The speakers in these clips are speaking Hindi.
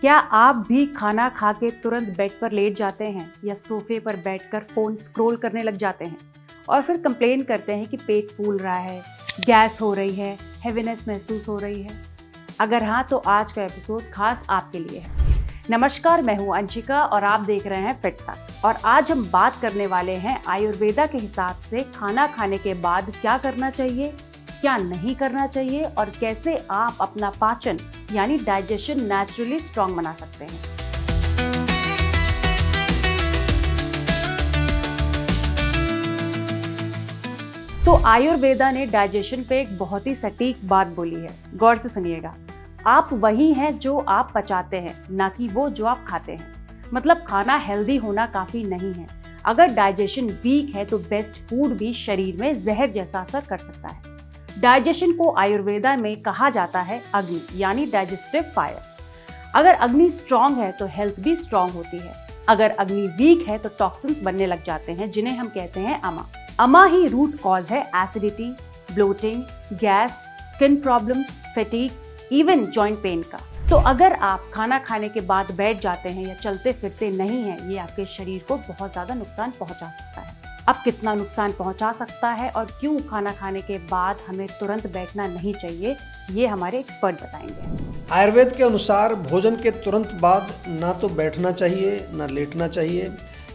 क्या आप भी खाना खा के तुरंत बेड पर लेट जाते हैं या सोफे पर बैठकर फोन स्क्रॉल करने लग जाते हैं और फिर कंप्लेन करते हैं कि पेट फूल रहा है, गैस हो रही है, हेवीनेस महसूस हो रही है? अगर हाँ तो आज का एपिसोड खास आपके लिए है। नमस्कार, मैं हूँ अंशिका और आप देख रहे हैं फिट तक। और आज हम बात करने वाले हैं आयुर्वेदा के हिसाब से खाना खाने के बाद क्या करना चाहिए, क्या नहीं करना चाहिए और कैसे आप अपना पाचन यानी डाइजेशन नेचुरली स्ट्रांग बना सकते हैं। तो आयुर्वेदा ने डाइजेशन पे एक बहुत ही सटीक बात बोली है। गौर से सुनिएगा, आप वही हैं जो आप पचाते हैं, ना कि वो जो आप खाते हैं। मतलब खाना हेल्दी होना काफी नहीं है। अगर डाइजेशन वीक है तो बेस्ट फूड भी शरीर में जहर जैसा असर कर सकता है। डाइजेशन को आयुर्वेदा में कहा जाता है अग्नि यानी डाइजेस्टिव फायर। अगर अग्नि स्ट्रांग है तो हेल्थ भी स्ट्रांग होती है। अगर अग्नि वीक है तो टॉक्सिन्स बनने लग जाते हैं जिन्हें हम कहते हैं अमा। अमा ही रूट कॉज है acidity, bloating, gas, skin problems, fatigue, even joint pain का। तो अगर आप खाना खाने के बाद बैठ जाते हैं या चलते फिरते नहीं हैं, ये आपके शरीर को बहुत ज्यादा नुकसान पहुंचा सकता है। अब कितना नुकसान पहुंचा सकता है और क्यों खाना खाने के बाद हमें तुरंत बैठना नहीं चाहिए, ये हमारे एक्सपर्ट बताएंगे। आयुर्वेद के अनुसार भोजन के तुरंत बाद ना तो बैठना चाहिए ना लेटना चाहिए,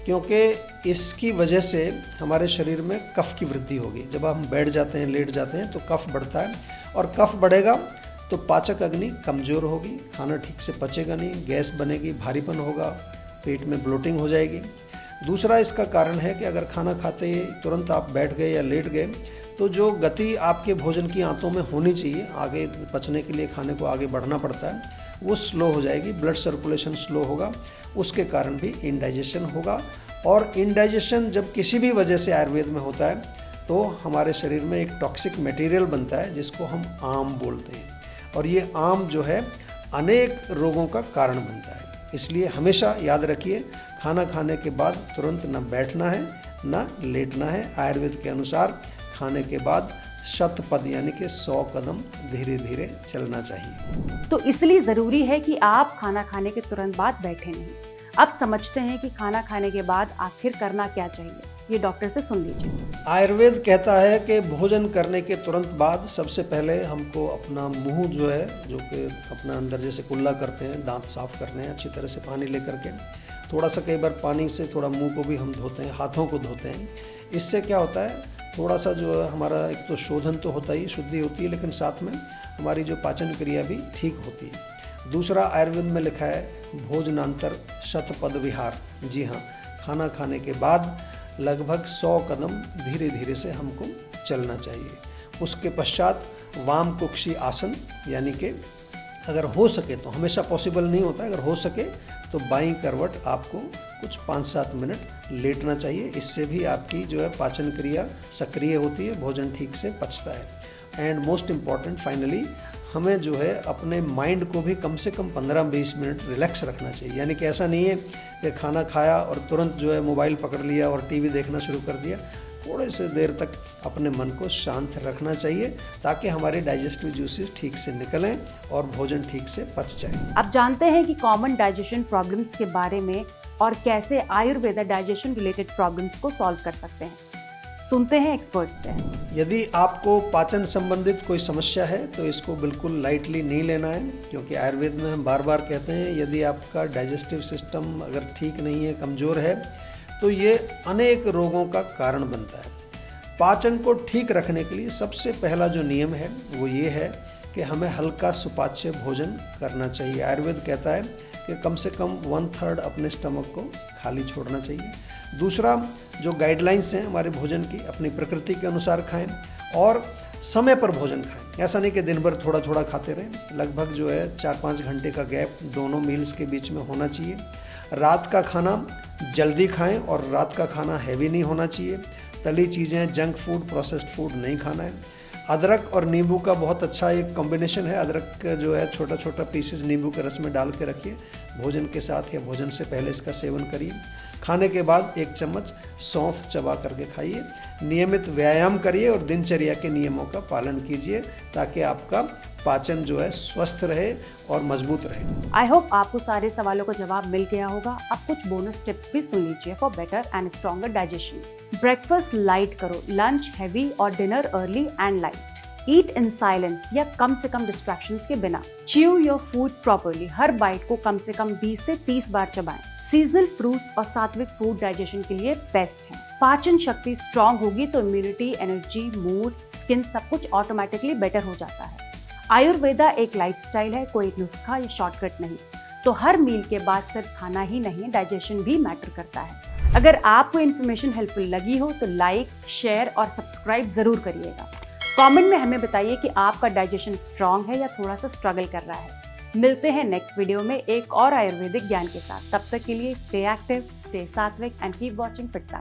क्योंकि इसकी वजह से हमारे शरीर में कफ की वृद्धि होगी। जब हम बैठ जाते हैं, लेट जाते हैं तो कफ बढ़ता है और कफ बढ़ेगा तो पाचक अग्नि कमज़ोर होगी, खाना ठीक से पचेगा नहीं, गैस बनेगी, भारीपन होगा, पेट में ब्लोटिंग हो जाएगी। दूसरा इसका कारण है कि अगर खाना खाते ही तुरंत आप बैठ गए या लेट गए तो जो गति आपके भोजन की आंतों में होनी चाहिए, आगे पचने के लिए खाने को आगे बढ़ना पड़ता है, वो स्लो हो जाएगी, ब्लड सर्कुलेशन स्लो होगा, उसके कारण भी इंडाइजेशन होगा। और इंडाइजेशन जब किसी भी वजह से आयुर्वेद में होता है तो हमारे शरीर में एक टॉक्सिक मटेरियल बनता है जिसको हम आम बोलते हैं, और ये आम जो है अनेक रोगों का कारण बनता है। इसलिए हमेशा याद रखिए, खाना खाने के बाद तुरंत न बैठना है न लेटना है। आयुर्वेद के अनुसार खाने के बाद शतपद यानी कि 100 कदम धीरे धीरे चलना चाहिए। तो इसलिए ज़रूरी है कि आप खाना खाने के तुरंत बाद बैठे नहीं। अब समझते हैं कि खाना खाने के बाद आखिर करना क्या चाहिए, ये डॉक्टर से सुन लीजिए। आयुर्वेद कहता है कि भोजन करने के तुरंत बाद सबसे पहले हमको अपना मुंह जो है, जो कि अपना अंदर जैसे कुल्ला करते हैं, दांत साफ करने हैं अच्छी तरह से पानी लेकर के। थोड़ा सा कई बार पानी से थोड़ा मुंह को भी हम धोते हैं, हाथों को धोते हैं। इससे क्या होता है, थोड़ा सा जो है हमारा एक तो शोधन तो होता ही, शुद्धि होती है, लेकिन साथ में हमारी जो पाचन क्रिया भी ठीक होती है। दूसरा, आयुर्वेद में लिखा है भोजनांतर शतपद विहार। जी हाँ, खाना खाने के बाद लगभग 100 कदम धीरे धीरे से हमको चलना चाहिए। उसके पश्चात वाम कुक्षी आसन, यानी कि अगर हो सके तो, हमेशा पॉसिबल नहीं होता, अगर हो सके तो बाईं करवट आपको कुछ 5-7 मिनट लेटना चाहिए। इससे भी आपकी जो है पाचन क्रिया सक्रिय होती है, भोजन ठीक से पचता है। एंड मोस्ट इम्पॉर्टेंट, फाइनली हमें जो है अपने माइंड को भी कम से कम 15-20 मिनट रिलैक्स रखना चाहिए। यानी कि ऐसा नहीं है कि खाना खाया और तुरंत जो है मोबाइल पकड़ लिया और टीवी देखना शुरू कर दिया। थोड़े से देर तक अपने मन को शांत रखना चाहिए ताकि हमारे डाइजेस्टिव जूसेस ठीक से निकलें और भोजन ठीक से पच जाए। अब जानते हैं कि कॉमन डाइजेशन प्रॉब्लम्स के बारे में और कैसे आयुर्वेदा डाइजेशन रिलेटेड प्रॉब्लम्स को सॉल्व कर सकते हैं। सुनते हैं एक्सपर्ट से। यदि आपको पाचन संबंधित कोई समस्या है तो इसको बिल्कुल लाइटली नहीं लेना है, क्योंकि आयुर्वेद में हम बार बार कहते हैं यदि आपका डाइजेस्टिव सिस्टम अगर ठीक नहीं है, कमज़ोर है, तो ये अनेक रोगों का कारण बनता है। पाचन को ठीक रखने के लिए सबसे पहला जो नियम है वो ये है कि हमें हल्का सुपाच्य भोजन करना चाहिए। आयुर्वेद कहता है कि कम से कम 1/3 अपने स्टमक को खाली छोड़ना चाहिए। दूसरा, जो गाइडलाइंस हैं हमारे भोजन की, अपनी प्रकृति के अनुसार खाएं और समय पर भोजन खाएं। ऐसा नहीं कि दिन भर थोड़ा थोड़ा खाते रहें। लगभग जो है 4-5 घंटे का गैप दोनों मील्स के बीच में होना चाहिए। रात का खाना जल्दी खाएं और रात का खाना हैवी नहीं होना चाहिए। तली चीज़ें, जंक फूड, प्रोसेस्ड फूड नहीं खाना है। अदरक और नींबू का बहुत अच्छा एक कॉम्बिनेशन है। अदरक जो है छोटा छोटा पीसेस नींबू के रस में डाल के रखिए, भोजन के साथ या भोजन से पहले इसका सेवन करिए। खाने के बाद 1 चम्मच सौंफ चबा करके खाइए। नियमित व्यायाम करिए और दिनचर्या के नियमों का पालन कीजिए ताकि आपका पाचन जो है स्वस्थ रहे और मजबूत रहे। आई होप आपको सारे सवालों का जवाब मिल गया होगा। अब कुछ बोनस टिप्स भी सुन लीजिए for better and stronger digestion. Breakfast light करो, लंच हैवी और dinner early and light. Eat in silence या कम से कम डिस्ट्रैक्शंस के बिना। च्यू योर फूड प्रॉपरली, हर बाइट को कम से कम 20 से 30 बार चबाएं। सीजनल फ्रूट्स और सात्विक फूड डाइजेशन के लिए बेस्ट है। पाचन शक्ति स्ट्रांग होगी तो इम्यूनिटी, एनर्जी, मूड, स्किन सब कुछ ऑटोमेटिकली बेटर हो जाता है। आयुर्वेदा एक लाइफस्टाइल है, कोई नुस्खा या शॉर्टकट नहीं। तो हर मील के बाद सिर्फ खाना ही नहीं, डाइजेशन भी मैटर करता है। अगर आपको इन्फॉर्मेशन हेल्पफुल लगी हो तो लाइक, शेयर और सब्सक्राइब जरूर करिएगा। कमेंट में हमें बताइए कि आपका डाइजेशन स्ट्रांग है या थोड़ा सा स्ट्रगल कर रहा है। मिलते हैं नेक्स्ट वीडियो में एक और आयुर्वेदिक ज्ञान के साथ। तब तक के लिए स्टे एक्टिव, स्टे सात्विक एंड कीप वॉचिंग फिट।